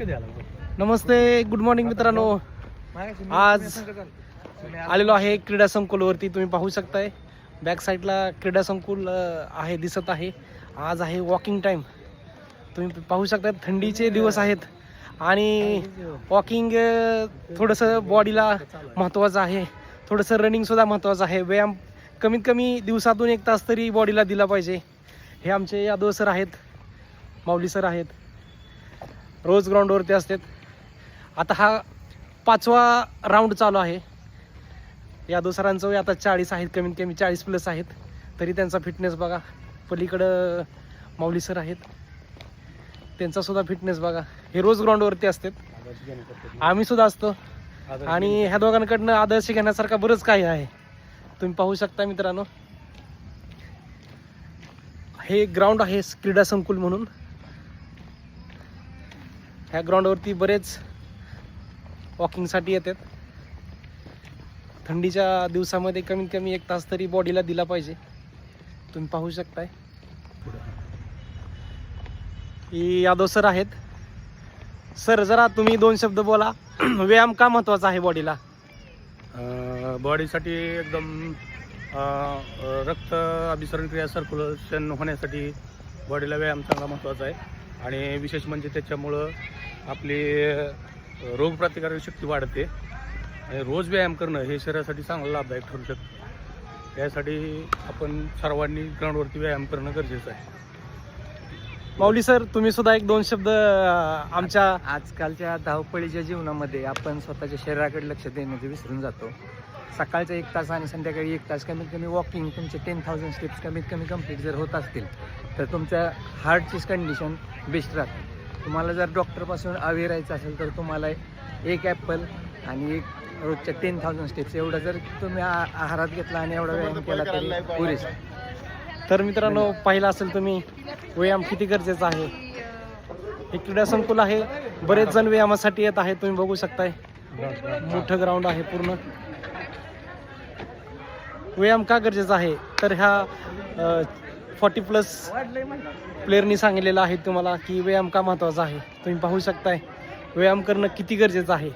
नमस्ते, good morning मित्रांनो. आज आलेलो आहे क्रीडा संकुलवरती. तुम्ही पाहू शकताय बॅक साईडला क्रीडा संकुल आहे, दिसत आहे. आज आहे वॉकिंग टाइम. तुम्ही पाहू शकता थंडीचे दिवस आहेत आणि वॉकिंग थोडंसं बॉडीला महत्त्वाचं आहे. थोडंसं रनिंगसुद्धा महत्त्वाचं आहे. व्यायाम कमीत कमी दिवसातून 1 तास तरी बॉडीला दिला पाहिजे. हे आमचे यादव सर आहेत, माऊली सर आहेत, रोज ग्राउंडवरती असतात. आता हा 5वा राऊंड चालू आहे. यादव सरांचं वय आता 40 आहेत, कमीत कमी 40+ आहेत. तरी त्यांचा फिटनेस बघा. पलीकडं माऊली सर आहेत, त्यांचा सुद्धा फिटनेस बघा. हे रोज ग्राउंडवरती असतात, आम्ही सुद्धा असतो. आणि ह्या दोघांकडनं आदर्श घेण्यासारखा बरंच काही आहे. तुम्ही पाहू शकता मित्रांनो, हे ग्राउंड आहे क्रीडा संकुल म्हणून. ह्या ग्राउंडवरती बरेच वॉकिंगसाठी येतात. थंडीच्या दिवसामध्ये कमीत कमी 1 तास तरी बॉडीला दिला पाहिजे. तुम्ही पाहू शकताय ही यादव सर आहेत. सर, जरा तुम्ही 2 शब्द बोला. व्यायाम का महत्त्वाचा आहे बॉडीला? बॉडीसाठी एकदम रक्त अभिसरण क्रिया सर्क्युलेशन होण्यासाठी बॉडीला व्यायाम चांगला महत्त्वाचा आहे. आणि विशेष म्हणजे त्याच्यामुळं आपली रोगप्रतिकारक शक्ती वाढते. आणि रोज व्यायाम करणं हे शरीरासाठी चांगलं लाभदायक ठरू शकतं. त्यासाठी आपण सर्वांनी ग्राउंडवरती व्यायाम करणं गरजेचं आहे. माऊली सर, तुम्ही सुद्धा 1-2 शब्द आमच्या आजकालच्या धावपळीच्या जीवनामध्ये आपण स्वतःच्या शरीराकडे लक्ष देण्याचे विसरून जातो. सकाळचा 1 तास आणि संध्याकाळी 1 तास कमीत कमी वॉकिंग, तुमचे 10,000 स्टेप्स कमीत कमी कंप्लीट जर होत असतील तर तुमच्या हार्टची कंडिशन बेस्ट राहते. तुम्हाला जर डॉक्टरपासून अवेअर राहायचं असेल तर तुम्हाला 1 ॲपल आणि रोजच्या 10,000 स्टेप्स एवढं जर तुम्ही आहारात घेतला आणि एवढा व्यायाम केला तरी पुरेसा. तर मित्रांनो, पाहिलं असेल तुम्ही व्यायाम किती गरजेचा आहे. हे क्रीडा संकुल आहे, बरेच जण व्यायामासाठी येत आहेत. तुम्ही बघू शकताय मोठं ग्राउंड आहे पूर्ण. व्यायाम का गरजेचा आहे तर ह्या 40+ प्लेअरनी सांगितलेलं आहे तुम्हाला की व्यायाम का महत्त्वाचा आहे. तुम्ही पाहू शकताय व्यायाम करणं किती गरजेचं आहे.